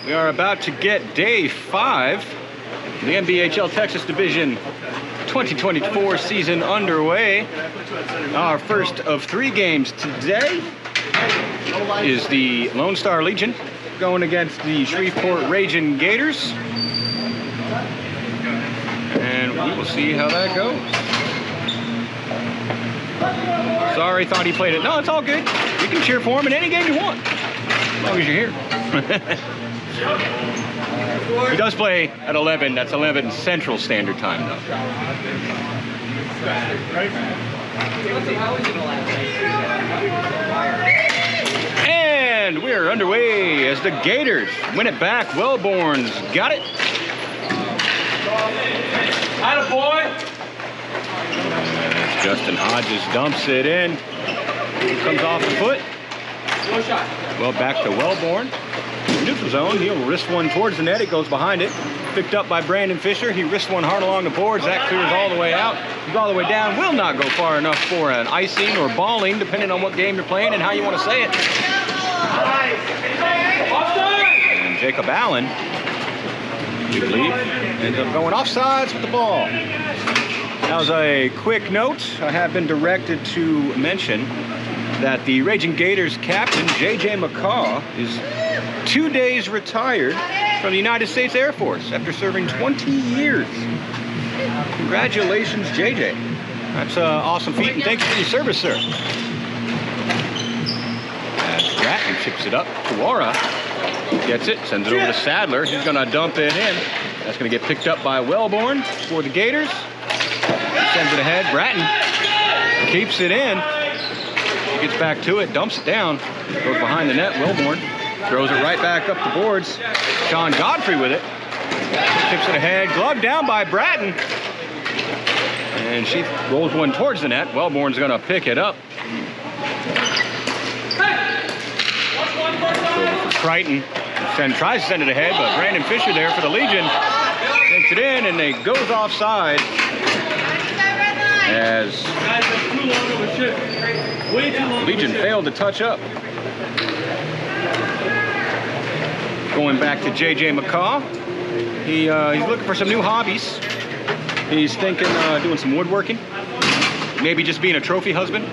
We are about to get day 5 of the NBHL Texas Division 2024 season underway. Our first of 3 games today is the Lone Star Legion going against the Shreveport Ragin Gators. And we will see how that goes. Sorry, thought he played it. No, it's all good. You can cheer for him in any game you want, as long as you're here. He does play at 11. That's 11 Central Standard Time, though. And we're underway as the Gators win it back. Wellborn's got it. Attaboy! Justin Hodges dumps it in. It comes off the foot. Well, back to Wellborn. Neutral zone, he'll wrist one towards the net. It goes behind it. Picked up by Brandon Fisher. He wrists one hard along the boards. That clears all the way out. He's all the way down. Will not go far enough for an icing or balling, depending on what game you're playing and how you want to say it. And Jacob Allen, we believe, ends up going offsides with the ball. As a quick note, I have been directed to mention that the Ragin Gators captain, J.J. McCaw, is 2 days retired from the United States Air Force after serving 20 years. Congratulations, J.J. That's an awesome feat, and thanks for your service, sir. As Ragin chips it up, Tuara gets it, sends it over to Sadler. He's going to dump it in. That's going to get picked up by Wellborn for the Gators. Sends it ahead. Bratton keeps it in. He gets back to it, dumps it down, goes behind the net. Wellborn throws it right back up the boards. Sean Godfrey with it. Tips it ahead. Gloved down by Bratton. And she rolls one towards the net. Wellborn's going to pick it up. Over for Crichton. Tries to send it ahead, but Brandon Fisher there for the Legion. Takes it in, and it goes offside. As Legion failed to touch up. Going back to J.J. McCaw. He's looking for some new hobbies. He's thinking doing some woodworking. Maybe just being a trophy husband.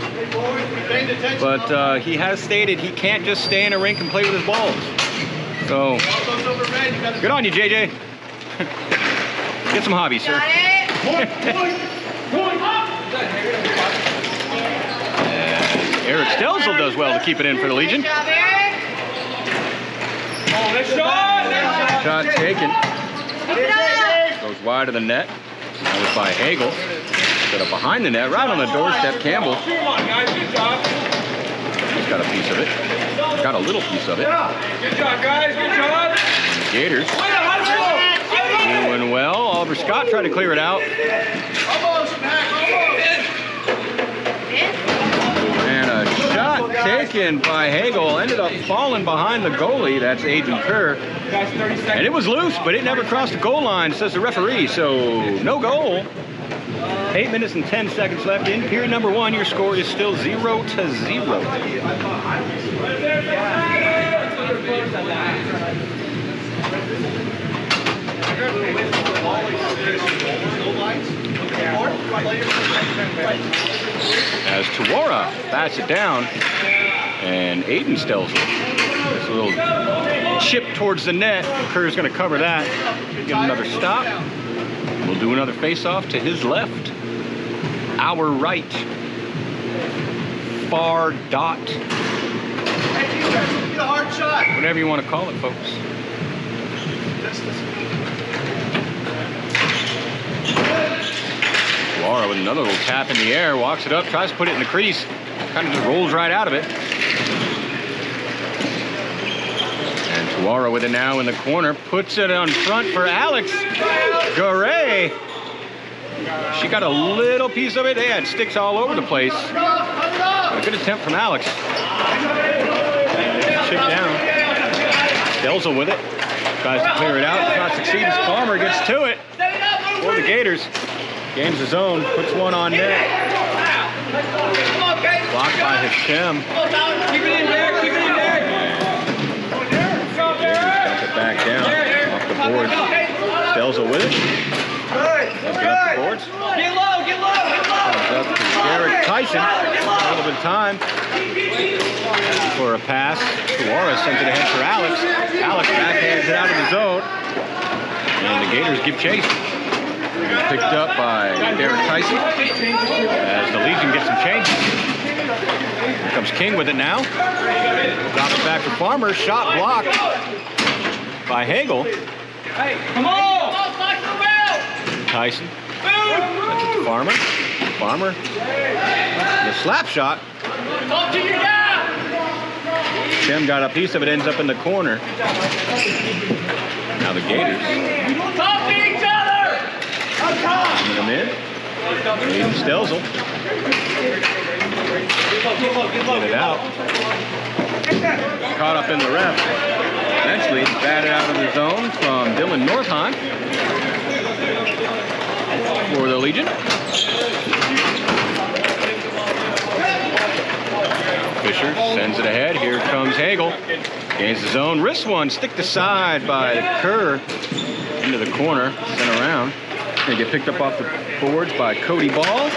But he has stated he can't just stay in a rink and play with his balls. So, good on you, J.J. Get some hobbies, sir. Eric Stelzel does well to keep it in for the Legion. Shot taken. Goes wide of the net. That was by Hagel. Set up behind the net, right on the doorstep. Campbell. He's got a piece of it. Got a little piece of it. Good job, guys. Good job. The Gators doing well. Oliver Scott tried to clear it out. And a shot taken by Hagel. Ended up falling behind the goalie. That's Aiden Kerr. And it was loose, but it never crossed the goal line, says the referee. So no goal. 8 minutes and 10 seconds left in period number 1. Your score is still 0-0. As Tuara bats it down, and Aiden Stelzel. This little chip towards the net. Kerr's going to cover that. Get another stop. We'll do another face-off to his left. Our right. Far dot. Whatever you want to call it, folks. Tuara with another little tap in the air, walks it up, tries to put it in the crease, kind of just rolls right out of it. And Tuara with it now in the corner, puts it on front for Alex Garay. She got a little piece of it. They had sticks all over the place. A good attempt from Alex. Chip down. Stelzel with it. Tries to clear it out. Does not succeed as Palmer gets to it for the Gators. Gains his own. Puts one on net. Blocked by Hashem. Keep it in there. Keep it in there. Dump it back down. Stelzel with it. Let's get up the boards. Get low, get low, get low. Comes up to Derek Tyson. A little bit of time for a pass. Tuara sends it ahead for Alex. Alex backhands it out of the zone. And the Gators give chase. Picked up by Derek Tyson as the Legion gets some changes. Here comes King with it now. Drops it back to Farmer. Shot blocked by Hagel. Hey, come on! Tyson. That's it to Farmer. Farmer. The slap shot. Shem got a piece of it, ends up in the corner. Now the Gators. Talk to each other! Bring them in. Leaving Stelzel. Get it out. Caught up in the ref. Eventually it's batted out of the zone from Dylan Northeim for the Legion. Fisher sends it ahead. Here comes Hagel. Gains the zone. Wrist one. Stick to side by Kerr. Into the corner. Sent around. Gonna get picked up off the boards by Cody Ball.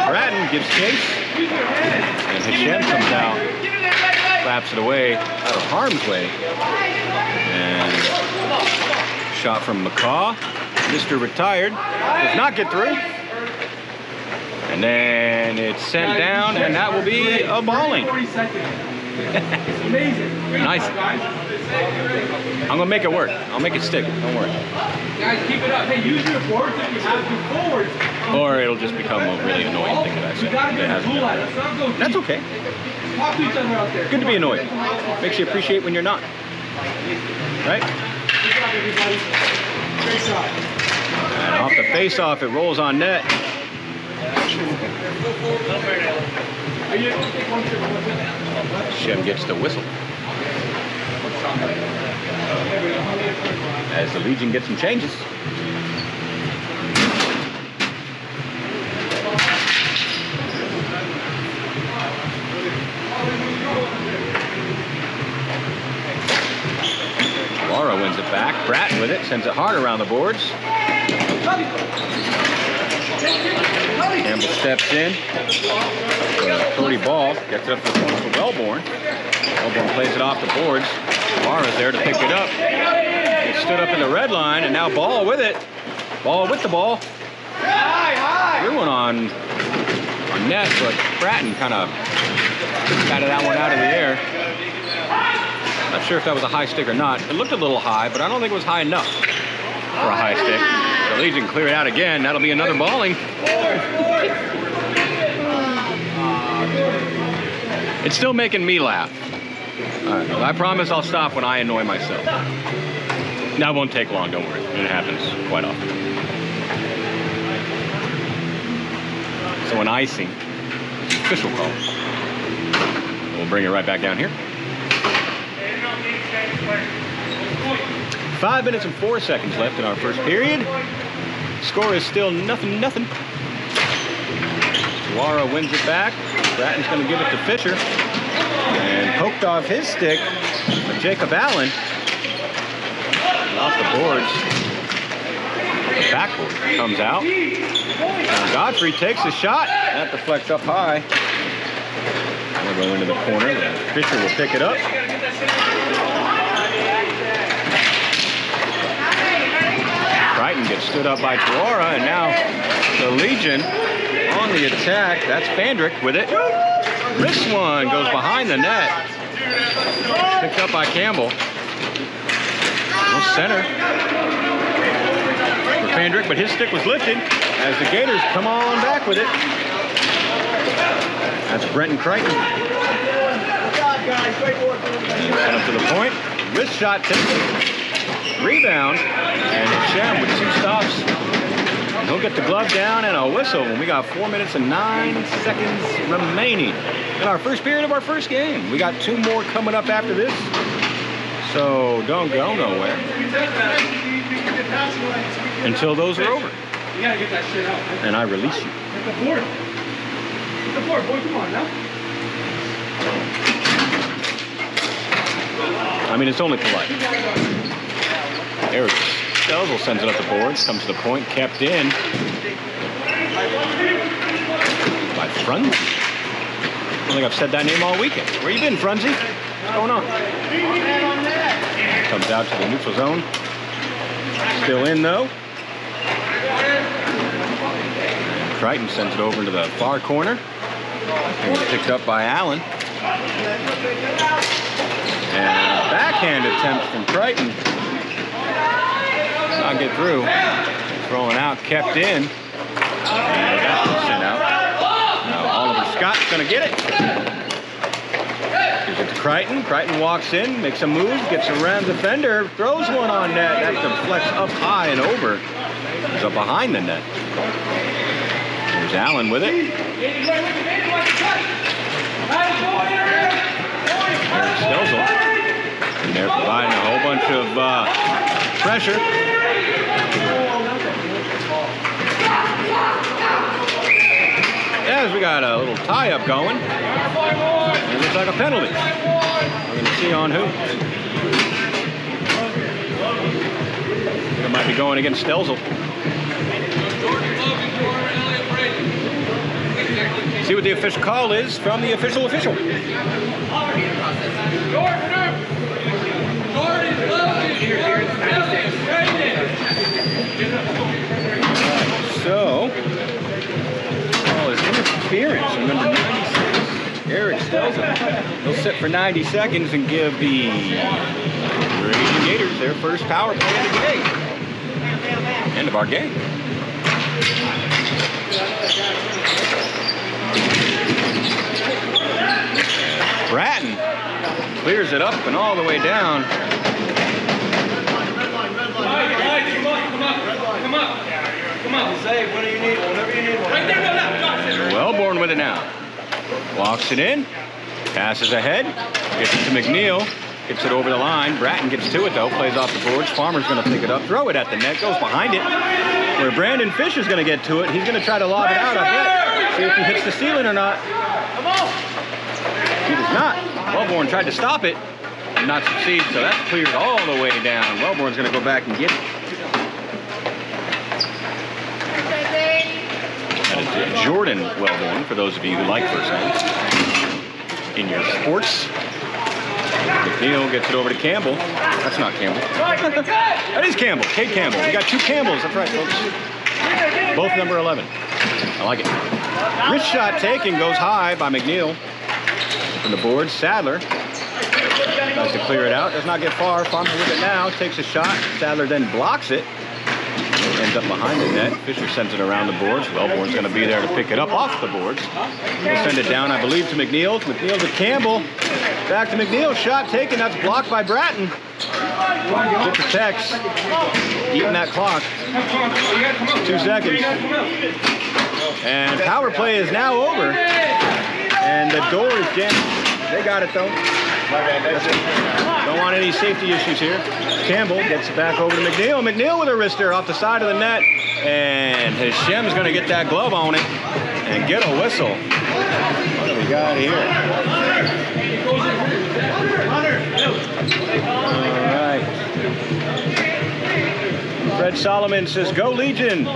Bratton gives chase. And Hashem comes out. Slaps it away out of harm's way. And shot from McCaw. Mr. Retired. Does not get through. And then it's sent down, and that will be a balling. Nice. I'm gonna make it work. I'll make it stick. Don't worry. Guys, keep it up. Hey, use your boards if you have to forwards. Or it'll just become a really annoying thing that I say. That's okay. Talk to each other out there. Good to be annoyed. Makes you appreciate when you're not. Right? Good job, everybody. Great shot. And off the face-off, it rolls on net. Shem gets the whistle. As the Legion gets some changes. Laura wins it back. Bratton with it, sends it hard around the boards. Campbell steps in. Cody Ball gets it up to the corner for Wellborn. Wellborn plays it off the boards. Laura's there to pick it up. It stood up in the red line, and now Ball with it. Ball with the ball. Threw one on net, but Bratton kind of batted that one out of the air. Not sure if that was a high stick or not. It looked a little high, but I don't think it was high enough for a high stick. The Legion clear it out again. That'll be another balling. It's still making me laugh. All right, I promise I'll stop when I annoy myself. That won't take long, don't worry. It happens quite often. So an icing, official call. We'll bring it right back down here. 5 minutes and 4 seconds left in our first period. Score is still 0-0. Tuara wins it back. Bratton's going to give it to Fisher. And poked off his stick by Jacob Allen. Off the boards. The backboard comes out. Now Godfrey takes a shot. That deflects up high. We'll go into the corner. Fisher will pick it up. Brighton gets stood up by Tuara, and now the Legion on the attack. That's Fandrick with it. Wrist one goes behind the net. Picked up by Campbell. No center for Fandrick, but his stick was lifted as the Gators come on back with it. That's Brenton Crichton. Sent up to the point. Wrist shot taken. Rebound. And Shem with 2 stops. And he'll get the glove down and a whistle. And we got 4 minutes and 9 seconds remaining in our first period of our first game. We got 2 more coming up after this. So don't go nowhere until those are over. You gotta get that shit out. And I release you. Hit the board. Hit the board, boy. Come on now. I mean, it's only polite. Eric Stelzel sends it up the boards. Comes to the point, kept in by Frunzy. I don't think I've said that name all weekend. Where you been, Frunzy? What's going on? Comes out to the neutral zone. Still in, though. Crichton sends it over into the far corner. And it's picked up by Allen. And a backhand attempt from Crichton. Not get through. Throwing out, kept in. And that's sent out. Now Oliver Scott's going to get it. Gives it to Crichton. Crichton walks in, makes a move, gets around the defender, throws one on net. That deflects up high and over. It's up behind the net. There's Allen with it. There's Stelzel. And they're providing a whole bunch of pressure. As we got a little tie-up going. It looks like a penalty. We're going to see on who. It might be going against Stelzel. See what the official call is from the official. So, call is interference on number 96, Eric Stelzel. He'll sit for 90 seconds and give the Ragin Gators their first power play of the day. End of our game. Bratton clears it up and all the way down. Come on. Say what do you need? Whatever you need. Right there, Wellborn with it now. Walks it in. Passes ahead. Gets it to McNeil. Gets it over the line. Bratton gets to it though. Plays off the boards. Farmer's going to pick it up. Throw it at the net. Goes behind it. Where Brandon Fisher's going to get to it. He's going to try to lob it out, I bet. See if he hits the ceiling or not. Come on. He does not. Wellborn tried to stop it. Did not succeed, so that's cleared all the way down. Wellborn's going to go back and get it. That is Jordan Wellborn, for those of you who like first names in your sports. McNeil gets it over to Campbell. That's not Campbell. That is Campbell. Kate Campbell. We got two Campbells. That's right, folks. Both number 11. I like it. Wrist shot taken goes high by McNeil. From the board, Sadler tries to clear it out. Does not get far. Farmer with it now. Takes a shot. Sadler then blocks it. Ends up behind the net. Fisher sends it around the boards. Wellborn's going to be there to pick it up off the boards. He'll send it down, I believe, to McNeil. McNeil to Campbell. Back to McNeil. Shot taken. That's blocked by Bratton. Good protects. Eating that clock. 2 seconds. And power play is now over. And the door is jammed. They got it, though. Don't want any safety issues here. Campbell gets it back over to McNeil. McNeil with a wrister off the side of the net. And Hashem's going to get that glove on it and get a whistle. What do we got here? All right. Fred Solomon says, "Go Legion."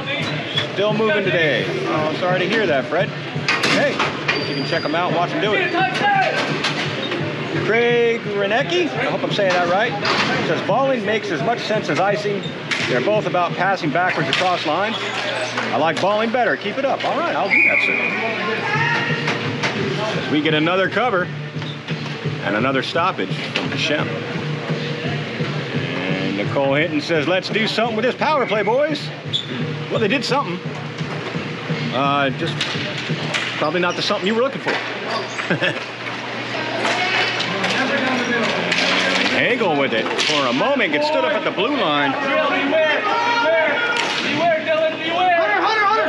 Still moving today. Oh, sorry to hear that, Fred. Hey, you can check them out and watch them do it. Craig Renecki, I hope I'm saying that right, says bowling makes as much sense as icing. They're both about passing backwards across lines. I like bowling better. Keep it up. All right, I'll do that, sir. As we get another cover and another stoppage from Hashem. And Nicole Hinton says, "Let's do something with this power play, boys." Well, they did something. Just probably not the something you were looking for. Hagel with it for a moment, gets stood up at the blue line. Beware, Dylan, beware.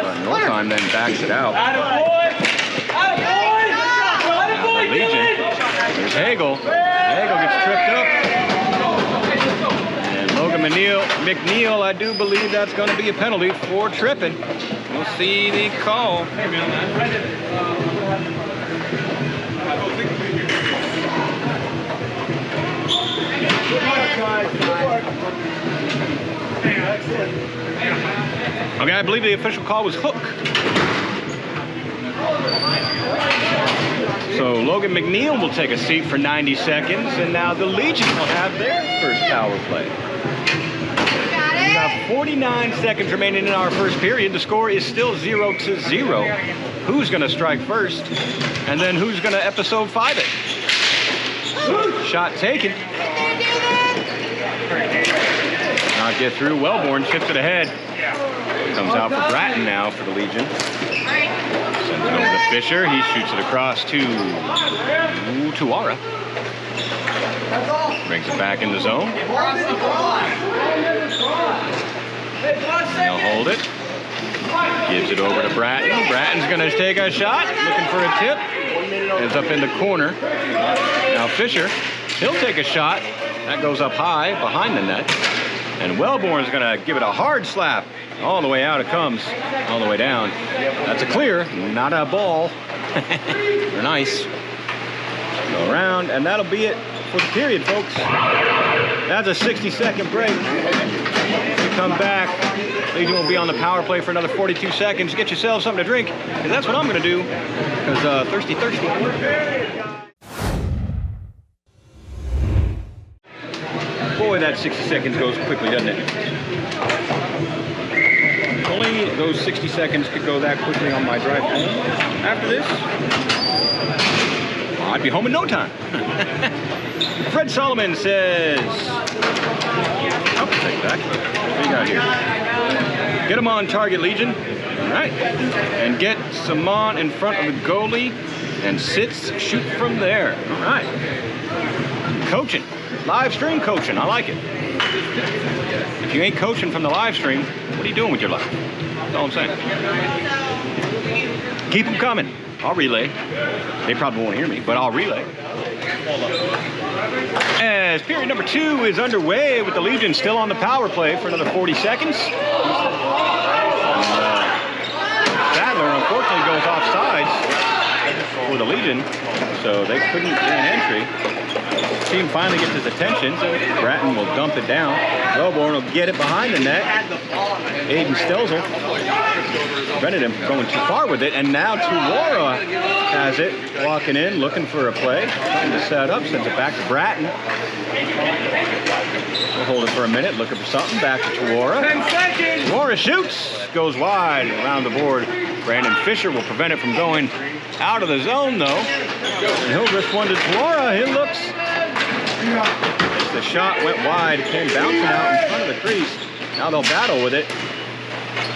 But Northeim then backs it out. Legion. There's Hagel. Hagel gets tripped up. And Logan McNeil, I do believe that's going to be a penalty for tripping. We'll see the call. Good luck, guys. Okay, I believe the official call was hook. So Logan McNeil will take a seat for 90 seconds, and now the Legion will have their first power play. We got 49 seconds remaining in our first period. The score is still 0-0. Who's going to strike first? And then who's going to episode 5 it? Shot taken. Not get through. Wellborn chips it ahead. Comes out for Bratton now for the Legion. Sends it over to Fisher. He shoots it across to Tuara. Brings it back in the zone. He'll hold it. Gives it over to Bratton. Bratton's going to take a shot. Looking for a tip. Ends up in the corner. Now Fisher, he'll take a shot. That goes up high behind the net. And Wellborn's going to give it a hard slap. All the way out it comes. All the way down. That's a clear, not a ball. They're nice. Go around, and that'll be it for the period, folks. That's a 60-second break. We come back. Legion will be on the power play for another 42 seconds. Get yourselves something to drink, because that's what I'm going to do. Because thirsty. Boy, that 60 seconds goes quickly, doesn't it? Only those 60 seconds could go that quickly on my drive home. After this, I'd be home in no time. Fred Solomon says, oh, take that. What do you got here? Get him on target, Legion. All right. And get Saman in front of the goalie and sits, shoot from there. All right. Coaching. Live stream coaching. I like it. If you ain't coaching from the live stream, what are you doing with your life? That's all I'm saying. Keep them coming. I'll relay. They probably won't hear me, but I'll relay. As period number 2 is underway with the Legion still on the power play for another 40 seconds. Sadler unfortunately goes offsides for the Legion, so they couldn't get an entry. Team finally gets his attention, so Bratton will dump it down. Wellborn will get it behind the net. Aiden Stelzel prevented him from going too far with it, and now Tuara has it, walking in, looking for a play. Trying to set up, sends it back to Bratton. We'll hold it for a minute, looking for something. Back to Tuara. Tuara shoots, goes wide around the board. Brandon Fisher will prevent it from going out of the zone, though. And he'll risk one to Tuara. He looks. As the shot went wide, it came bouncing out in front of the crease. Now they'll battle with it.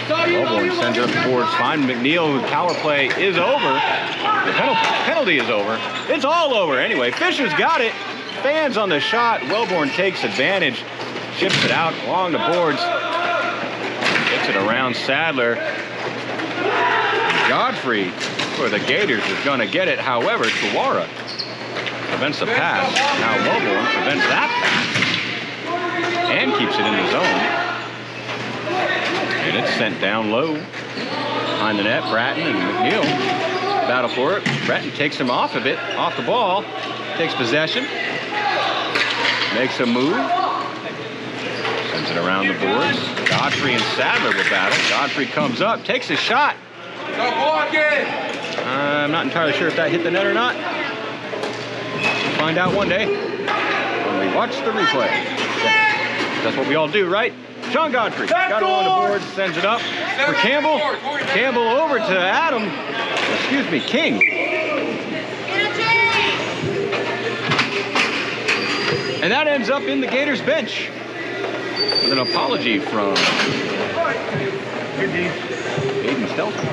Wellborn sends it up the boards. Fine McNeil, whose power play is over. The penalty is over. It's all over anyway. Fisher's got it. Fans on the shot. Wellborn takes advantage. Chips it out along the boards. Gets it around Sadler. Godfrey for the Gators is going to get it. However, Tuara prevents the pass. Now Wellborn prevents that pass and keeps it in the zone. And it's sent down low behind the net. Bratton and McNeil battle for it. Bratton takes him off of it, off the ball, takes possession, makes a move, sends it around the boards. Godfrey and Sadler will battle. Godfrey comes up, takes a shot. I'm not entirely sure if that hit the net or not. We'll find out one day when we watch the replay. That's what we all do, right? Sean Godfrey got it on the board, sends it up for Campbell. Campbell over to Adam. Excuse me, King. And that ends up in the Gators bench with an apology from Aiden Stelzel.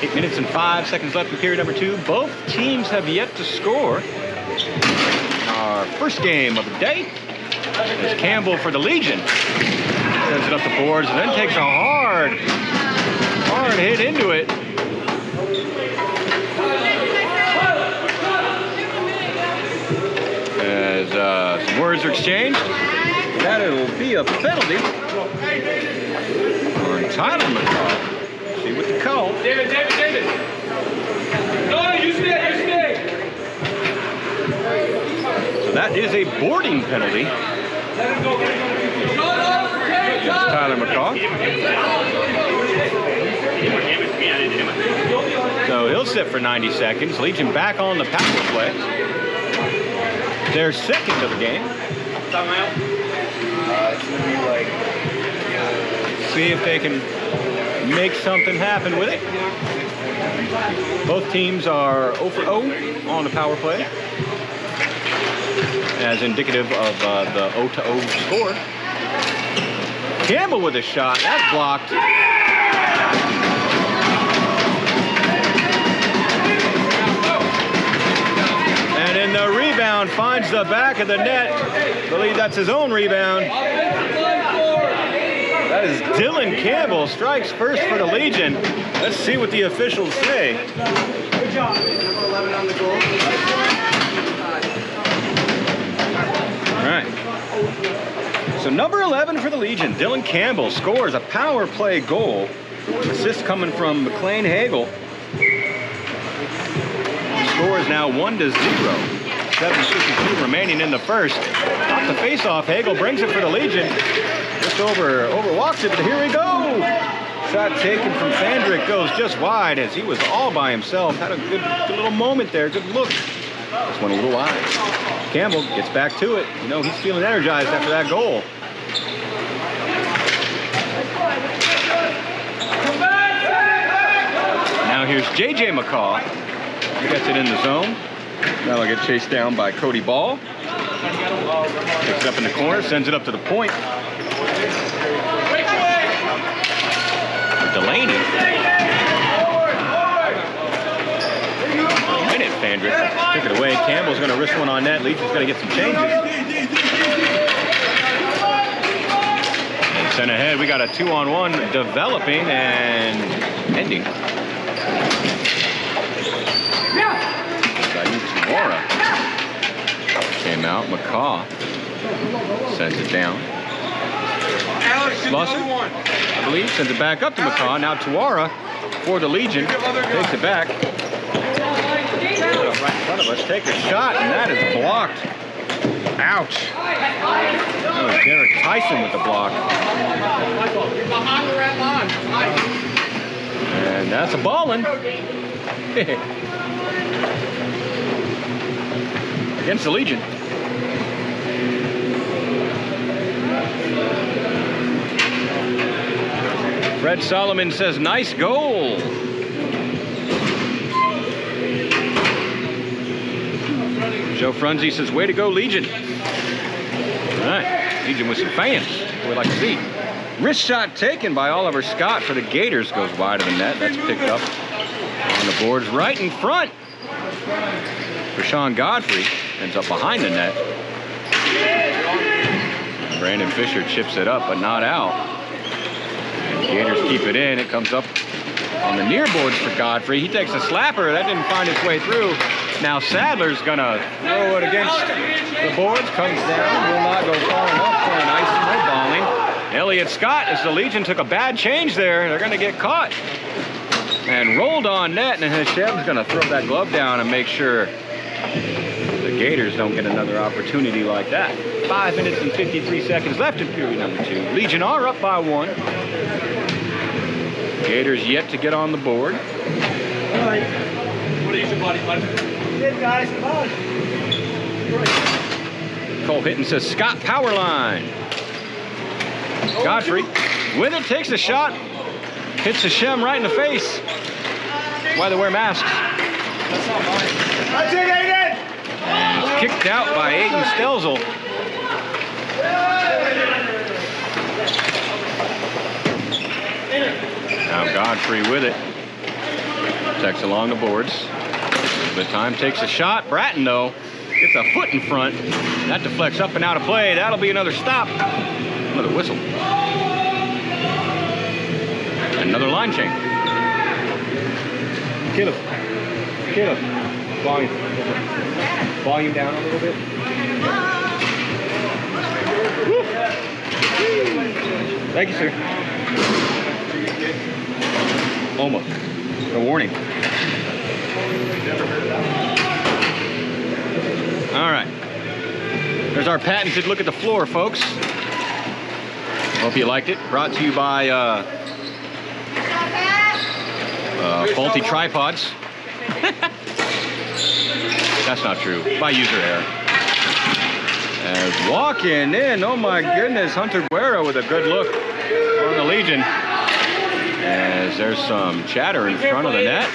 8 minutes and 5 seconds left in period number 2. Both teams have yet to score. Our first game of the day is Campbell for the Legion. Sends it up the boards and then takes a hard hit into it. As some words are exchanged, that it will be a penalty or entitlement call. See what the call. David. No, you stay. So that is a boarding penalty. Against Tyler McCaw. So he'll sit for 90 seconds. Legion back on the power play. Their second of the game. See if they can make something happen with it. Both teams are 0 for 0 on the power play, as indicative of the 0 to 0 score. Campbell with a shot. That's blocked. And in the rebound, finds the back of the net. I believe that's his own rebound. That is Dylan Campbell, strikes first for the Legion. Let's see what the officials say. Good job. Number 11 on the goal. All right. So number 11 for the Legion, Dylan Campbell, scores a power play goal. Assist coming from McLean Hagel. The score is now 1-0. 7:52 remaining in the first. Off the face-off, Hagel brings it for the Legion. Just overwalks it, but here we go. Shot taken from Fandrick goes just wide as he was all by himself. Had a good little moment there, good look. Just went a little wide. Campbell gets back to it. You know, he's feeling energized after that goal. Now here's J.J. McCaw. He gets it in the zone. That'll get chased down by Cody Ball. Picks it up in the corner, sends it up to the point. Delaney. A minute, Fandrick took it away. Campbell's going to risk one on net. Legion's going to get some changes. And sent ahead. We got a 2-on-1 developing and ending. Tuwara came out. McCaw sends it down. Slusser, I believe, sends it back up to McCaw. Now Tuwara for the Legion. Takes it back. Right in front of us. Take a shot, and that is blocked. Ouch. That was Derek Tyson with the block. And that's a ballin'. Against the Legion. Fred Solomon says, nice goal. Joe Frunze says, way to go, Legion. All right, Legion with some fans. We'd like to see. Wrist shot taken by Oliver Scott for the Gators goes wide of the net. That's picked up on the boards right in front. Rashawn Godfrey ends up behind the net. Brandon Fisher chips it up, but not out. And Gators keep it in. It comes up on the near boards for Godfrey. He takes a slapper. That didn't find its way through. Now Sadler's going to throw it against the boards. Comes down. Will not go far enough for an icy no balling. Elliott Scott, as the Legion took a bad change there. They're going to get caught. And rolled on net. And Hashem's going to throw that glove down and make sure the Gators don't get another opportunity like that. 5 minutes and 53 seconds left in period number 2. Legion are up by 1. Gators yet to get on the board. All right. What are you, buddy? Good, guys. Come on. Cole Hinton says, Scott power line. Godfrey with it, takes a shot. Hits Hashem right in the face. Why they wear masks. That's not mine. That's it, Aiden! And it's kicked out by Aiden Stelzel. Now Godfrey with it. Protects along the boards. The time takes a shot. Bratton, though, gets a foot in front. That deflects up and out of play. That'll be another stop. Another whistle. Another line change. Kill him. Kill him. Volume. Volume down a little bit. Woo. Thank you, sir. Almost. A warning. All right. There's our patented look at the floor, folks. Hope you liked it. Brought to you by faulty tripods. That's not true. By user error. As walking in, oh my goodness, Hunter Guerra with a good look on the Legion. As there's some chatter in front of the net.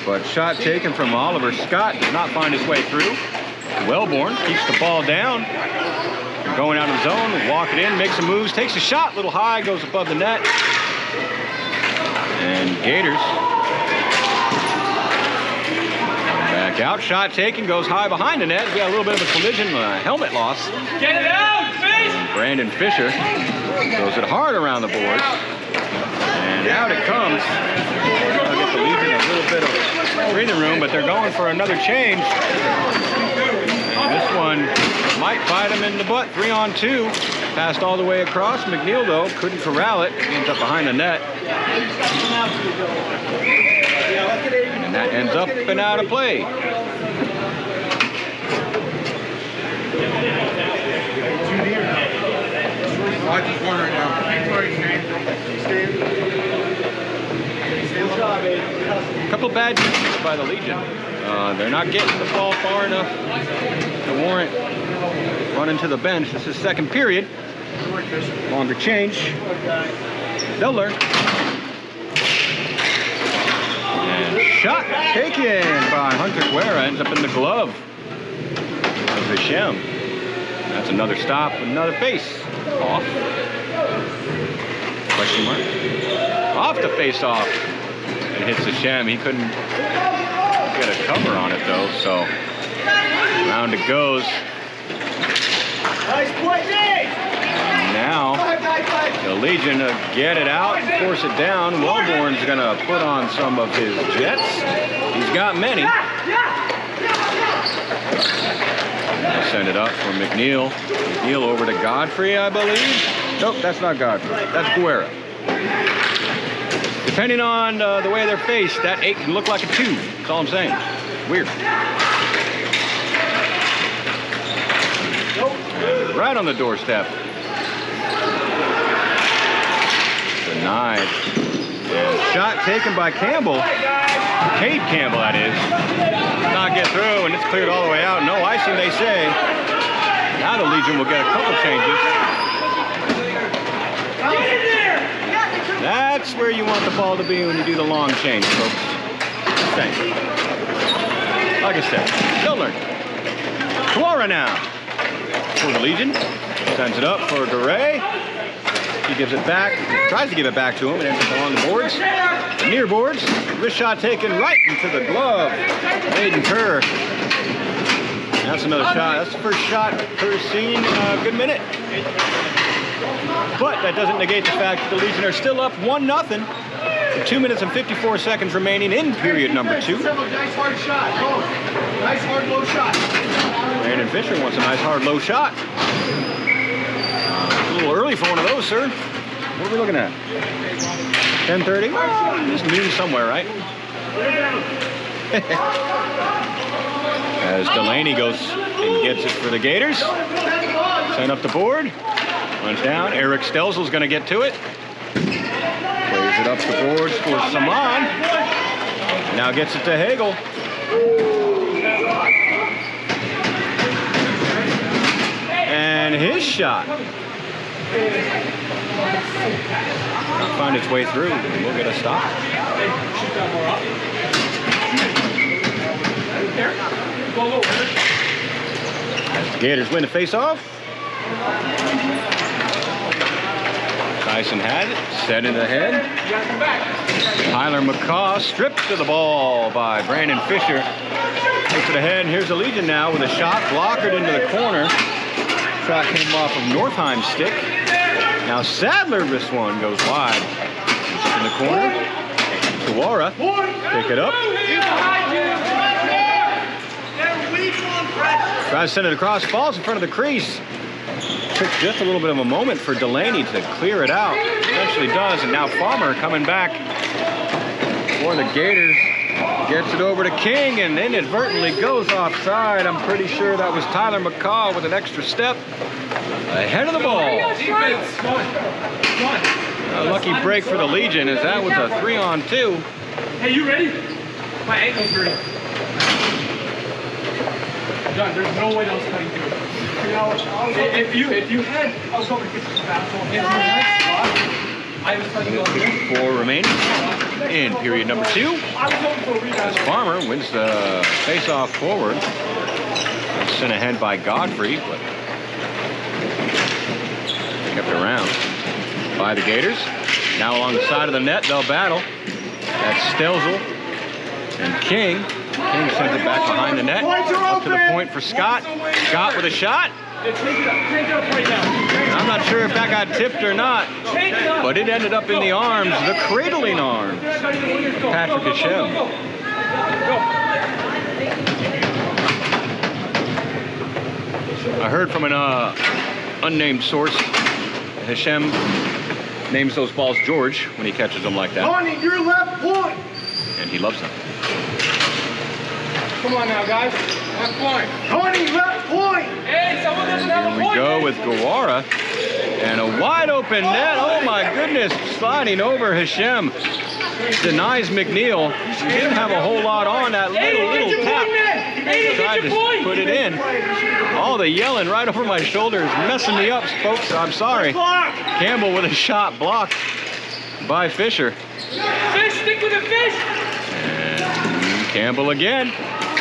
But shot taken from Oliver Scott does not find his way through. Wellborn keeps the ball down. Going out of the zone, walk it in, makes some moves, takes a shot, a little high, goes above the net. And Gators back out, shot taken, goes high behind the net. We got a little bit of a collision, helmet loss. Get it out, face! And Brandon Fisher throws it hard around the boards. And out it comes. I'll get the Legion a little bit of breathing room, but they're going for another change. And this one might bite him in the butt. 3-on-2. Passed all the way across. McNeil, though, couldn't corral it. Ends up behind the net. And that ends up and out of play. I just won right now. A couple bad uses by the Legion. They're not getting the ball far enough to warrant running to the bench. This is second period. Longer change. They'll learn. And shot taken by Hunter Guerra. Ends up in the glove of Hashem. That's another stop, another face off. Question mark. Off the face off. And hits Hashem. He couldn't get a cover on it though, so round it goes. And now the Legion get it out and force it down. Wellborn's gonna put on some of his jets. He's got many. I'll send it up for McNeil. McNeil over to Godfrey, I believe. Nope, that's not Godfrey. That's Guerra. Depending on the way they're faced, that 8 can look like a 2. That's all I'm saying. Weird. Right on the doorstep. Denied. And shot taken by Campbell. Cade Campbell, that is. Not get through, and it's cleared all the way out. No icing, they say. Now the Legion will get a couple changes. That's where you want the ball to be when you do the long change, folks. Thanks. Like I said, they'll learn. Tuara now for the Legion. Sends it up for Garay. He gives it back, tries to give it back to him, and ends up along the boards. Near boards. Wrist shot taken right into the glove. Aiden Kerr. That's another shot. That's the first shot Kerr's seen in a good minute. But that doesn't negate the fact that the Legion are still up 1-0. 2 minutes and 54 seconds remaining in period number 2. Nice hard shot. Nice hard low shot. Brandon Fisher wants a nice hard low shot. A little early for one of those, sir. What are we looking at? 10:30? Just noon somewhere, right? As Delaney goes and gets it for the Gators. Send up the board. Runs down. Eric Stelzel's going to get to it. Plays it up the boards for Saman. Now gets it to Hagel. And his shot. Not find its way through. We'll get a stop. As the Gators win the face-off. Tyson had it, set in the head. Tyler McCaw stripped to the ball by Brandon Fisher. Takes it ahead, and here's the Legion now with a shot blockered into the corner. Shot came off of Northeim's stick. Now Sadler, this one goes wide. In the corner. Tuara, pick it up. Tries to send it across, falls in front of the crease. Took just a little bit of a moment for Delaney to clear it out. Eventually does, and now Farmer coming back for the Gators. Gets it over to King and inadvertently goes offside. I'm pretty sure that was Tyler McCaw with an extra step ahead of the ball. A lucky break for the Legion as that was a 3-on-2. Hey, you ready? My ankle's hurting. John, there's no way that was cutting through. If you had, I was hoping to get some fast on. If you had spot, I was telling you. 4 remaining in period number 2. I was hoping for a rebound. As Farmer wins the face-off forward. Sent ahead by Godfrey, but kept around by the Gators. Now along the side of the net, they'll battle. That's Stelzel and King. King sends it back behind the net. Up to the point for Scott. Scott with a shot. I'm not sure if that got tipped or not, but it ended up in the arms, the cradling arms, Patrick Hashem. I heard from an unnamed source, Hashem names those balls George when he catches them like that. Tony, your left point. And he loves them. Come on now, guys. Left point. Tony, left point. Hey, someone doesn't have a point. Here we go with Gawara. And a wide open net. Oh my goodness. Sliding over Hashem. Denies McNeil. He didn't have a whole lot on that little tap. Tried to put it in. All the yelling right over my shoulder is messing me up, folks. I'm sorry. Campbell with a shot blocked by Fisher. Fish, stick with the fish. And Campbell again.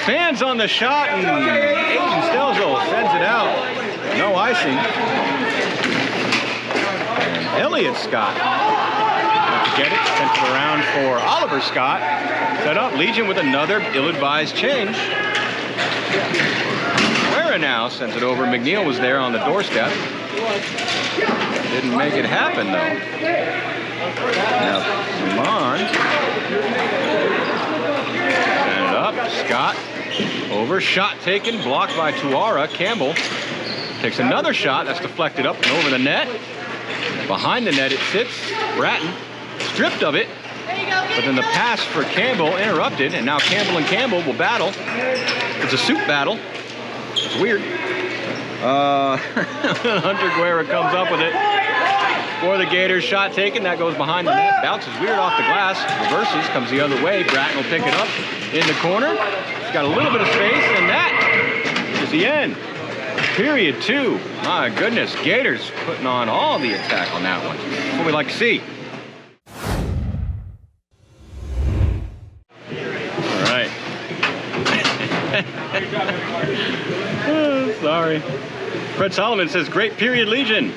Fans on the shot, and Aiden Stelzel sends it out. No icing. And Elliott Scott to get it, sent it around for Oliver Scott. Set up Legion with another ill-advised change. Guerra now sends it over. McNeil was there on the doorstep. Didn't make it happen though. Now, Simon. Send it up. Scott over. Shot taken. Blocked by Tuara. Campbell takes another shot. That's deflected up and over the net. Behind the net it sits. Bratton stripped of it. But then the pass for Campbell interrupted. And now Campbell and Campbell will battle. It's a suit battle. It's weird. Hunter Guerra comes up with it for the Gators. Shot taken. That goes behind the net. Bounces weird off the glass. Reverses. Comes the other way. Bratton will pick it up in the corner. He's got a little bit of space. And that is the end. Period 2. My goodness. Gators putting on all the attack on that one. That's what we like to see. All right. Oh, sorry. Fred Solomon says, great period, Legion.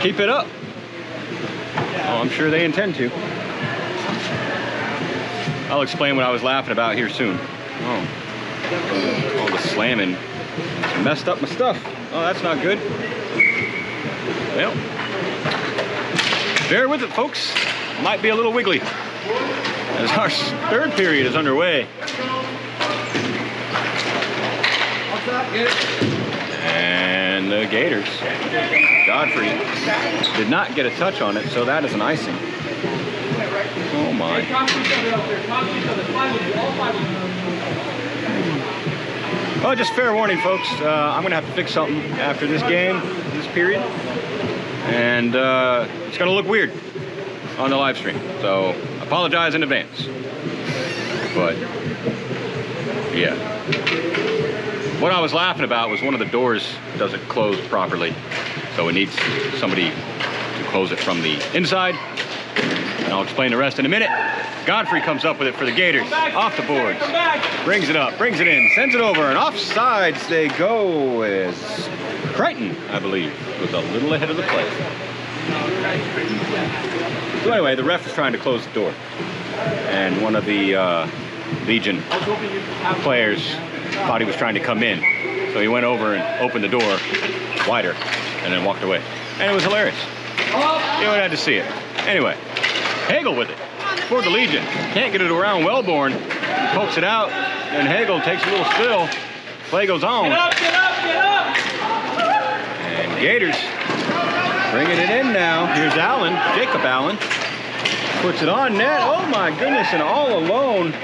Keep it up. Oh, I'm sure they intend to. I'll explain what I was laughing about here soon. Oh, all the slamming. It's messed up my stuff. Oh, that's not good. Well, bear with it, folks. Might be a little wiggly as our third period is underway. And the Gators. Godfrey did not get a touch on it, so that is an icing. Oh my. Well, just fair warning, folks. I'm going to have to fix something after this game, this period. And it's going to look weird on the live stream. So, apologize in advance. But, yeah. What I was laughing about was one of the doors doesn't close properly. So it needs somebody to close it from the inside. And I'll explain the rest in a minute. Godfrey comes up with it for the Gators. Off the boards. Brings it up, brings it in, sends it over, and offsides they go as Crichton, I believe, was a little ahead of the play. So anyway, the ref was trying to close the door. And one of the Legion players thought he was trying to come in. So he went over and opened the door wider and then walked away. And it was hilarious. You would have to see it. Anyway, Hagel with it for the Legion. Can't get it around Wellborn. Pokes it out, and Hagel takes a little spill. Play goes on. Get up, get up, get up! And Gators bringing it in now. Here's Allen, Jacob Allen. Puts it on net. Oh my goodness, and all alone.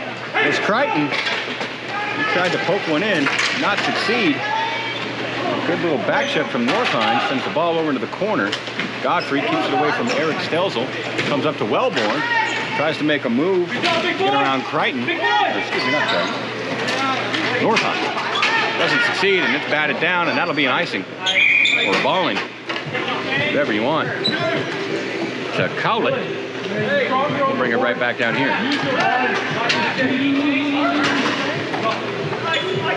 As Crichton, he tried to poke one in, not succeed. Good little back check from Northheim, sends the ball over into the corner. Godfrey keeps it away from Eric Stelzel. Comes up to Wellborn, tries to make a move, get around Crichton. Excuse me, not Crichton. Northheim doesn't succeed, and it's batted down, and that'll be an icing or balling, whatever you want. To Cowlett. We'll bring it right back down here.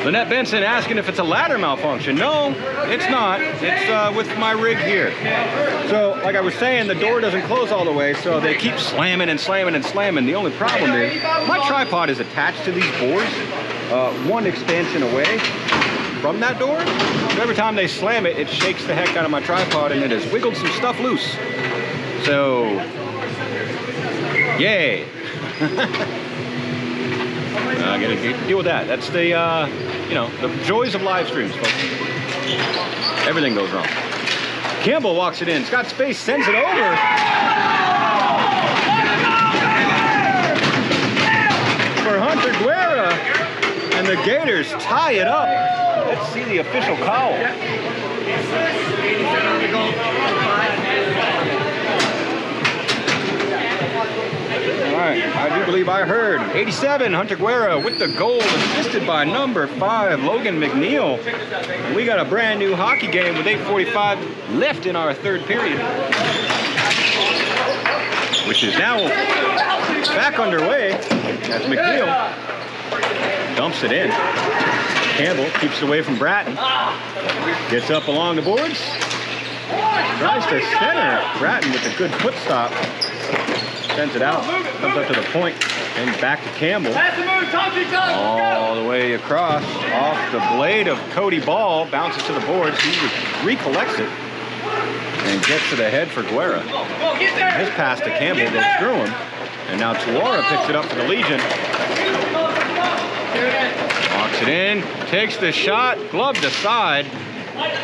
Lynette Benson asking if it's a ladder malfunction. No, it's not. It's with my rig here. So, like I was saying, the door doesn't close all the way, so they keep slamming and slamming and slamming. The only problem is my tripod is attached to these boards, one expansion away from that door. So every time they slam it, it shakes the heck out of my tripod, and it has wiggled some stuff loose. So, yay. Gotta deal with that. That's the, you know, the joys of live streams, folks. Everything goes wrong. Campbell walks it in. Scott Space sends it over. For Hunter Guerra. And the Gators tie it up. Let's see the official call. All right, I do believe I heard. 87, Hunter Guerra with the goal, assisted by number 5, Logan McNeil. And we got a brand new hockey game with 8:45 left in our third period, which is now back underway as McNeil dumps it in. Campbell keeps it away from Bratton. Gets up along the boards. Tries to center. Bratton with a good foot stop. Sends it out. Comes up to the point. And back to Campbell. All the way across. Off the blade of Cody Ball. Bounces to the boards. He recollects it. And gets to the head for Guerra. And his pass to Campbell goes through him. And now Tuara picks it up for the Legion. Walks it in, takes the shot, gloved aside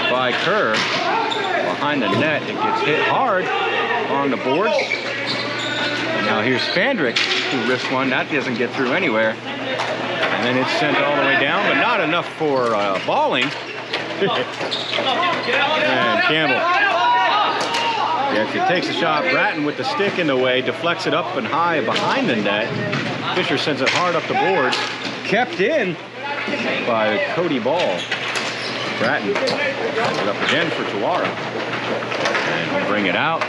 by Kerr. Behind the net, it gets hit hard on the boards. And now here's Spandrick, who risks one. That doesn't get through anywhere. And then it's sent all the way down, but not enough for balling. And Campbell. Yes, it takes a shot. Bratton with the stick in the way, deflects it up and high behind the net. Fisher sends it hard up the boards. Kept in by Cody Ball. Bratton sends it up again for Tuara. And we'll bring it out.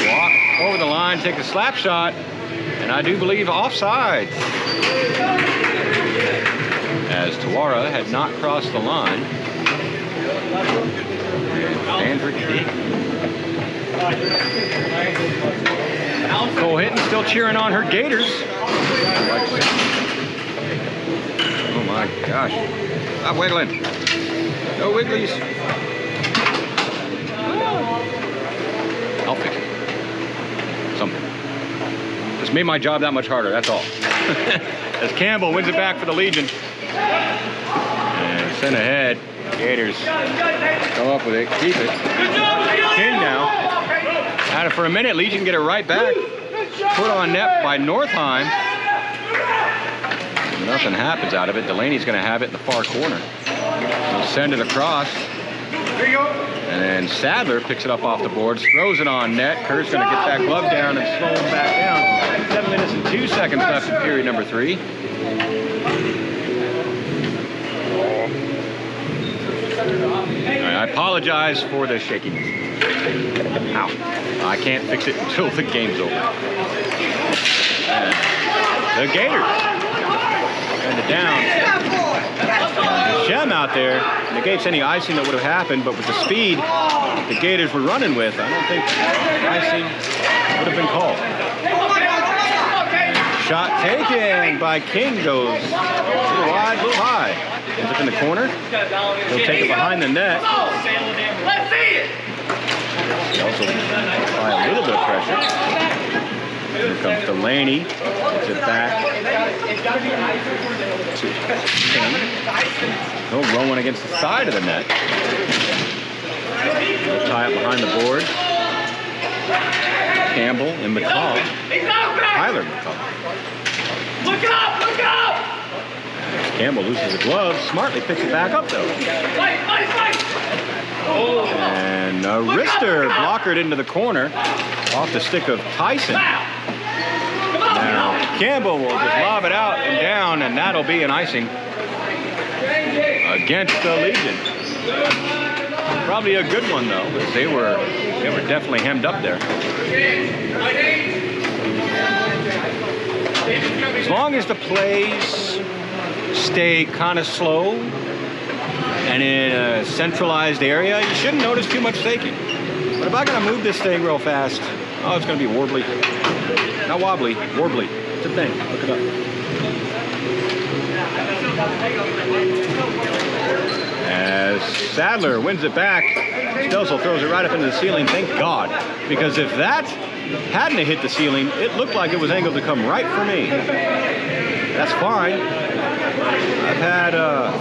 Walk over the line, take a slap shot. And I do believe offside. As Tuara had not crossed the line. Andrick did. Cole Hinton still cheering on her Gators. Oh my gosh. Stop wiggling. No wigglies. I'll fix it. Something. Just made my job that much harder, that's all. As Campbell wins it back for the Legion. And sent ahead. Gators go up with it, keep it. King now. Had it for a minute, Legion get it right back. Put on net by Northheim. Nothing happens out of it. Delaney's going to have it in the far corner. He'll send it across. And then Sadler picks it up off the boards, throws it on net. Kerr's going to get that glove down and slow him back down. 7 minutes and 2 seconds left in period number 3. I apologize for the shakiness. Ow. I can't fix it until the game's over. And the Gators send it down. Shem out there negates any icing that would have happened, but with the speed the Gators were running with, I don't think icing would have been called. Shot taken by King, goes a little wide, a little high. Ends up in the corner. He'll take it behind the net. He also apply a little bit of pressure. Here comes Delaney. Gets it back to King. He'll roll one against the side of the net. He'll tie it behind the board. Campbell and McCall. Tyler McCall. Look up! Look up! Campbell loses the glove. Smartly picks it back up, though. Fight! Fight! Fight! Oh. And a wrister blockered into the corner off the stick of Tyson. Now, Campbell will just lob it out and down, and that'll be an icing against the Legion. Probably a good one, though, because they were definitely hemmed up there. As long as the plays stay kind of slow and in a centralized area, you shouldn't notice too much taking. But if I gotta move this thing real fast, oh, it's gonna be warbly. Not wobbly, warbly. It's a thing. Look it up. As Sadler wins it back, Stelzel throws it right up into the ceiling. Thank God, because if that hadn't hit the ceiling, it looked like it was angled to come right for me. That's fine. I've had a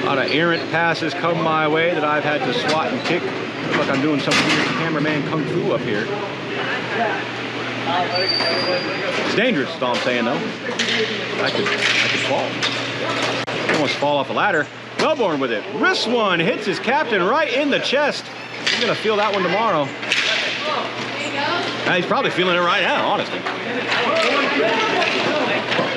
lot of errant passes come my way that I've had to swat and kick. Looks like I'm doing some weird cameraman kung fu up here. It's dangerous, is all I'm saying, though. I could fall. Almost fall off a ladder. Wellborn with it. Wrist one hits his captain right in the chest. He's gonna feel that one tomorrow. He's probably feeling it right now, honestly.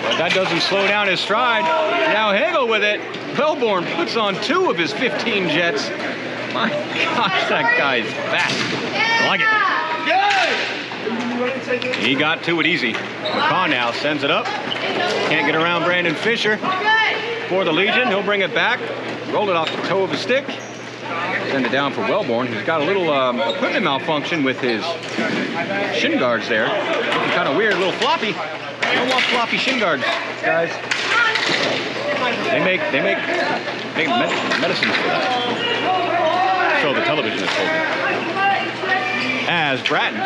But that doesn't slow down his stride. Now Hagel with it. Wellborn puts on 2 of his 15 jets. My gosh, that guy's fast. I like it. He got to it easy. McCaw now sends it up. Can't get around Brandon Fisher. For the Legion, he'll bring it back. Roll it off the toe of his stick. Send it down for Wellborn. He's got a little equipment malfunction with his shin guards there. Looking kind of weird, a little floppy. You don't want floppy shin guards, guys. They make medicines for that. So the television is told me. As Bratton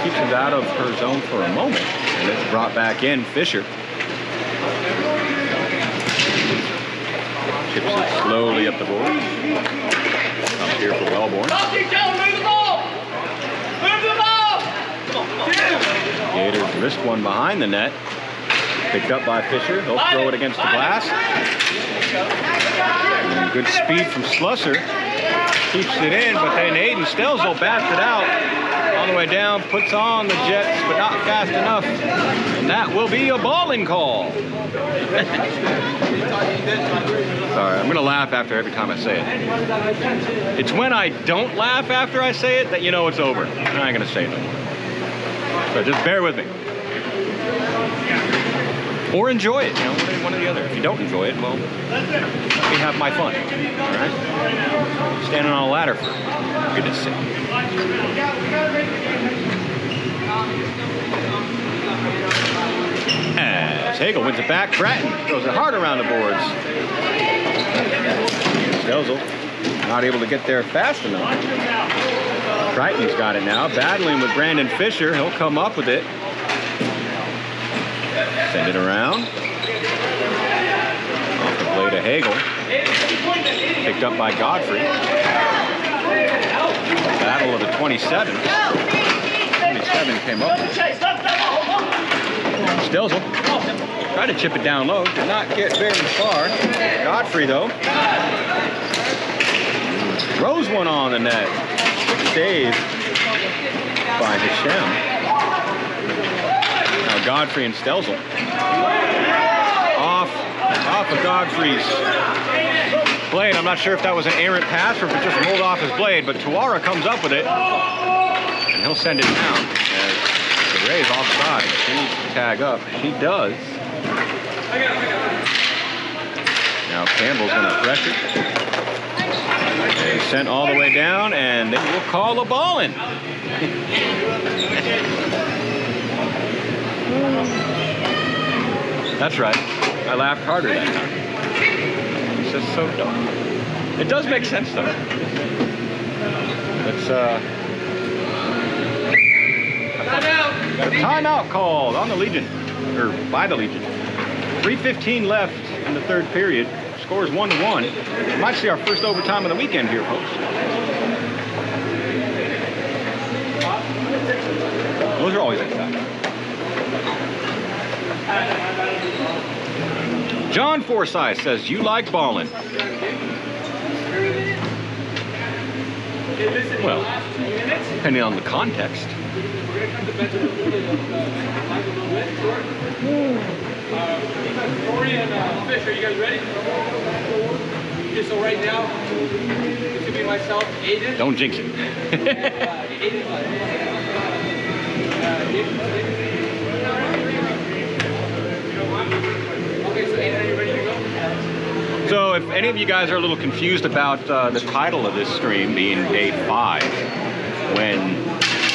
keeps it out of her zone for a moment, and it's brought back in. Fisher chips it slowly up the board. Up here for Wellborn. Gators missed one behind the net. Picked up by Fisher. He'll throw it against the glass. And good speed from Slusser. Keeps it in, but then Aiden Stelzel bats it out. All the way down, puts on the jets, but not fast enough. And that will be a balling call. Sorry, I'm gonna laugh after every time I say it. It's when I don't laugh after I say it that you know it's over. I'm not gonna say it no more. So just bear with me. Or enjoy it, you know, one or the other. If you don't enjoy it, well, let me have my fun, all right? Standing on a ladder for goodness sake. As Hagel wins it back, Bratton throws it hard around the boards. Stelzel not able to get there fast enough. Crichton's got it now, battling with Brandon Fisher. He'll come up with it. Send it around. Off the blade of Hagel. Picked up by Godfrey. Battle of the 27. 27 came up. Stelzel tried to chip it down low. Did not get very far. Godfrey, though, throws one on the net. Save by Hashem. Now Godfrey and Stelzel. Off of Godfrey's blade. I'm not sure if that was an errant pass or if it just rolled off his blade, but Tuara comes up with it, and he'll send it down as the Ray's offside. He needs to tag up. He does. Now Campbell's going to pressure. He's sent all the way down, and they will call a ball in. That's right. I laughed harder that time. It's just so dumb. It does make sense, though. Let's, got a timeout called on the Legion, or by the Legion. 3:15 left in the third period. Score is 1-1. We might see our first overtime of the weekend here, folks. Those are always exciting. John Forsyth says, you like ballin'. Well, depending on the context. Corey and Fish, are you guys ready? Okay, so right now, it could be myself, Aiden. Don't jinx it. Okay, so Aiden, are you ready to go? So if any of you guys are a little confused about the title of this stream being Day 5, when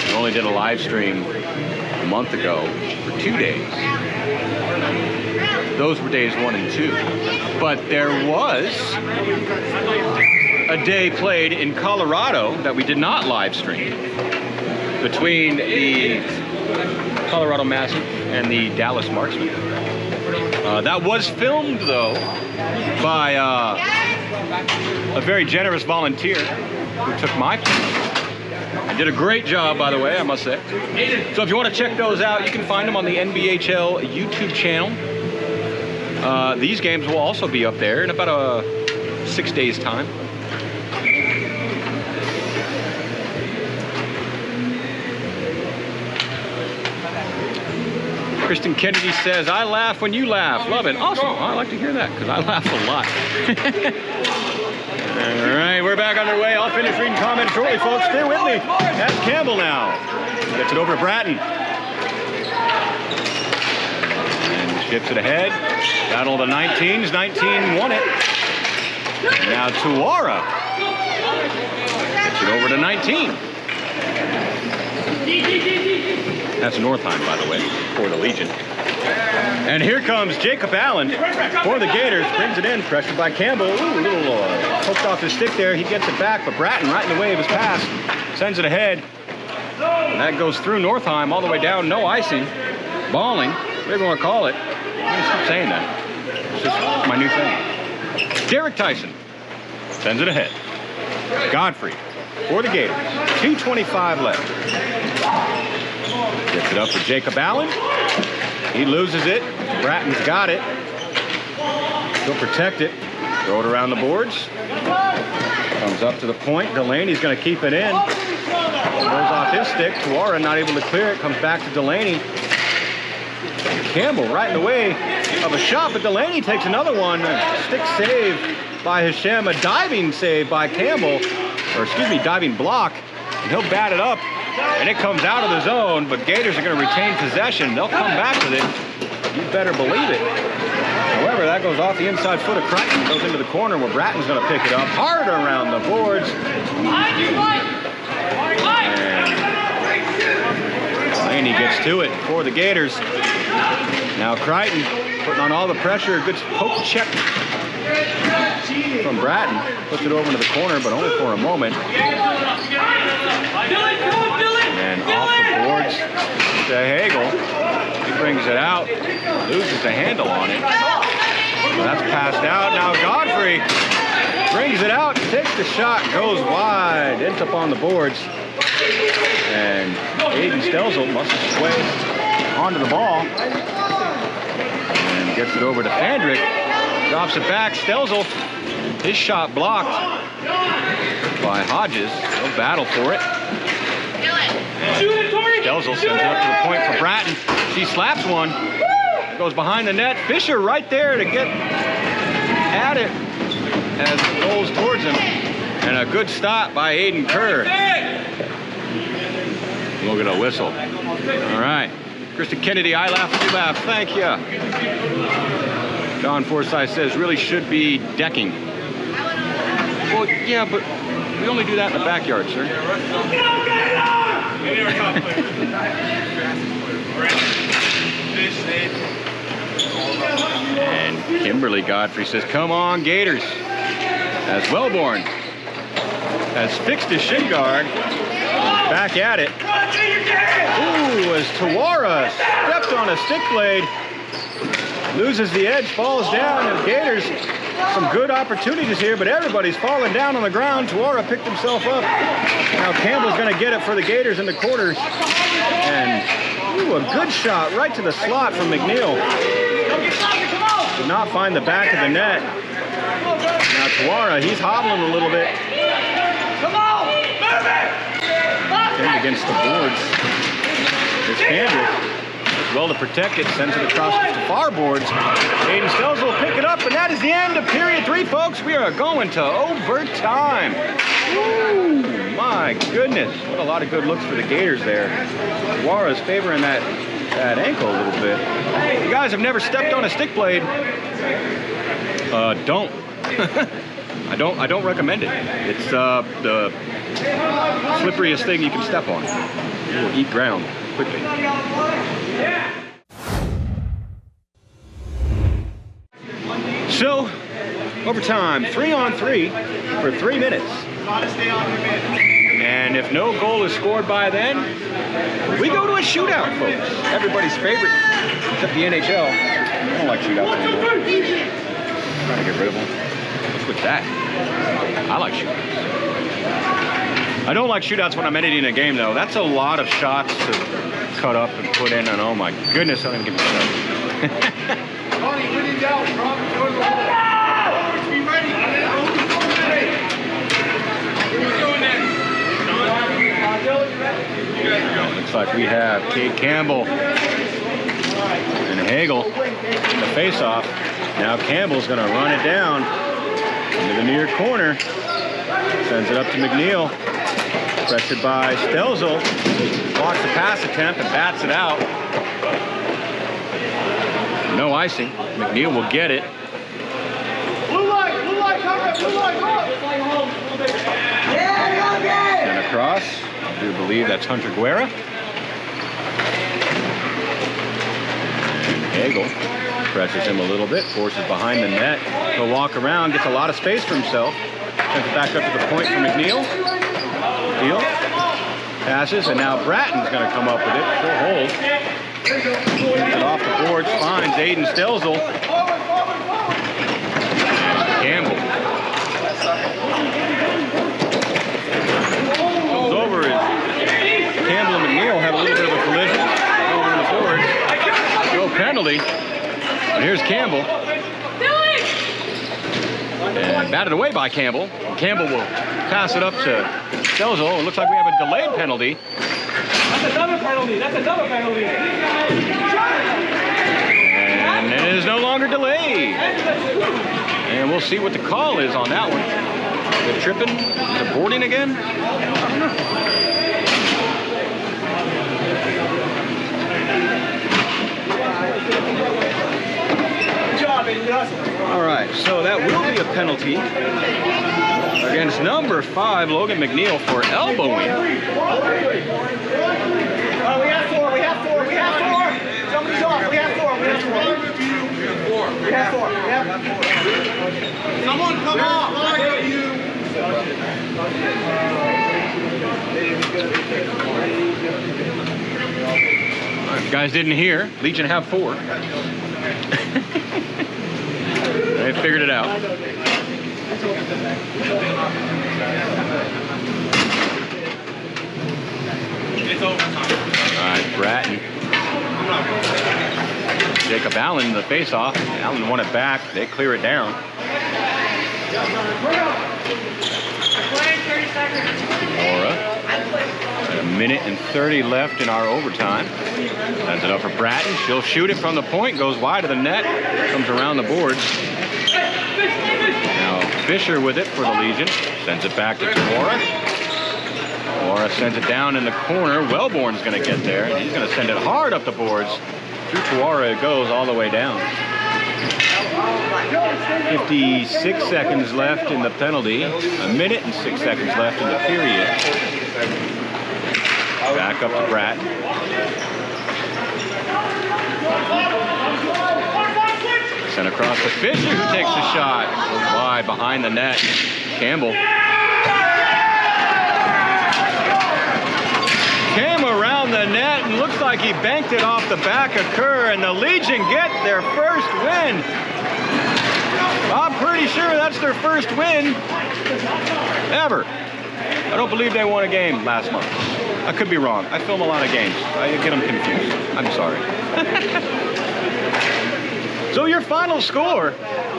we only did a live stream a month ago for 2 days, those were days 1 and 2. But there was a day played in Colorado that we did not live stream between the Colorado Massive and the Dallas Marksmen. That was filmed, though, by a very generous volunteer who took my place. Did a great job, by the way, I must say. So if you want to check those out, you can find them on the NBHL YouTube channel. These games will also be up there in about 6 days' time. Kristen Kennedy says, I laugh when you laugh. Love it. Awesome. I like to hear that because I laugh a lot. All right, we're back underway. I'll finish reading comments shortly, folks. Stay with me. That's Campbell now. Gets it over to Bratton. And ships it ahead. Battle of the 19s. 19 won it. And now Tuara gets it over to 19. That's Northheim, by the way, for the Legion. And here comes Jacob Allen for the Gators. Brings it in, pressured by Campbell. Ooh, a little poked off his stick there. He gets it back, but Bratton right in the way of his pass. Sends it ahead. And that goes through Northheim all the way down. No icing. Balling, whatever you want to call it. I'm going to keep saying that. It's just my new thing. Derek Tyson sends it ahead. Godfrey for the Gators. 2:25 left. Gets it up for Jacob Allen. He loses it. Bratton's got it. He'll protect it. Throw it around the boards. Comes up to the point. Delaney's going to keep it in. Goes off his stick. Tuara not able to clear it. Comes back to Delaney. Campbell right in the way of a shot, but Delaney takes another one. A stick save by Hashem. A diving save by Campbell. Or excuse me, diving block. And he'll bat it up. And it comes out of the zone, but Gators are going to retain possession. They'll come back with it. You better believe it. However, that goes off the inside foot of Crichton. Goes into the corner where Bratton's going to pick it up. Hard around the boards. And Delaney gets to it for the Gators. Now Crichton putting on all the pressure. Good poke check from Bratton. Puts it over into the corner, but only for a moment. And off the boards to Hagel. He brings it out, loses the handle on it. So that's passed out. Now Godfrey brings it out, takes the shot, goes wide, ends up on the boards. And Aiden Stelzel must have swayed onto the ball. And gets it over to Fandrick. Drops it back. Stelzel, his shot blocked by Hodges. He'll battle for it. Stelzel sends it up to the point for Bratton. She slaps one. Goes behind the net. Fisher right there to get at it as it rolls towards him. And a good stop by Aiden Kerr. We'll get a whistle. All right. Kristen Kennedy, I laugh when you laugh. Thank you. John Forsyth says really should be decking. Well, yeah, but we only do that in the backyard, sir. And Kimberly Godfrey says, come on, Gators. As Wellborn has fixed his shin guard. Back at it. Ooh, as Tuara stepped on a stick blade. Loses the edge, falls down, and Gators, some good opportunities here, but everybody's falling down on the ground. Tuara picked himself up. Now Campbell's going to get it for the Gators in the quarters. And Ooh, a good shot right to the slot from McNeil. Did not find the back of the net. Now Tuara, he's hobbling a little bit. Pinned against the boards. There's Campbell. Does well to protect it, sends it across the far boards. Aiden Stelz will pick it up, and that is the end of period 3, folks. We are going to overtime. Ooh, my goodness. What a lot of good looks for the Gators there. Tuara's favoring that ankle a little bit. You guys have never stepped on a stick blade. Don't. I don't recommend it. It's the slipperiest thing you can step on. You will eat ground quickly. So, overtime, 3-on-3 for 3 minutes. And if no goal is scored by then, we go to a shootout, folks. Everybody's favorite, except the NHL. I don't like shootouts anymore. I'm trying to get rid of them. What's with that? I like shootouts. I don't like shootouts when I'm editing a game, though. That's a lot of shots to cut up and put in, and oh my goodness, I don't even get me started. Looks like we have Kate Campbell and Hagel in the face-off. Now Campbell's going to run it down into the near corner. Sends it up to McNeil. Pressured by Stelzel. Blocks the pass attempt and bats it out. No icing. McNeil will get it. Blue light, cover, blue light, And across. I do believe that's Hunter Guerra. And Hagel presses him a little bit, forces behind the net. He'll walk around, gets a lot of space for himself. Sends it back up to the point for McNeil. Deal. Passes, and now Bratton's going to come up with it. Full hold. Gets it off the boards, finds Aiden Stelzel. Campbell. Comes over as Campbell and McNeil have a little bit of a collision. Over the boards. No penalty. And here's Campbell. And batted away by Campbell. Campbell will pass it up to Stelzel. It looks like we have a delayed penalty. That's another penalty. That's another penalty. And it is no longer delayed. And we'll see what the call is on that one. Is it tripping? Is it boarding again? I don't know. All right, so that will be a penalty against number 5, Logan McNeil, for elbowing. We have four. Somebody's off. We have four. Someone come off. If you guys didn't hear, Legion have 4. They figured it out. It's overtime. All right, Bratton. Jacob Allen in the face-off. Allen won it back. They clear it down. Mora. A minute and 30 left in our overtime. Sends it up for Bratton. She'll shoot it from the point. Goes wide of the net. Comes around the boards. Now Fisher with it for the Legion. Sends it back to Mora. Mora sends it down in the corner. Wellborn's going to get there. And he's going to send it hard up the boards. Through Tuara it goes all the way down. 56 seconds left in the penalty. A minute and 6 seconds left in the period. Back up to Bratton. Sent across to Fisher, who takes the shot. Goes wide behind the net. Campbell. Came around the net and looks like he banked it off the back of Kerr, and the Legion get their first win. I'm pretty sure that's their first win ever. I don't believe they won a game last month. I could be wrong. I film a lot of games. I get them confused. I'm sorry. So your final score,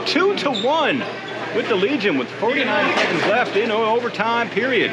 2-1 with the Legion with 49 seconds left in overtime period.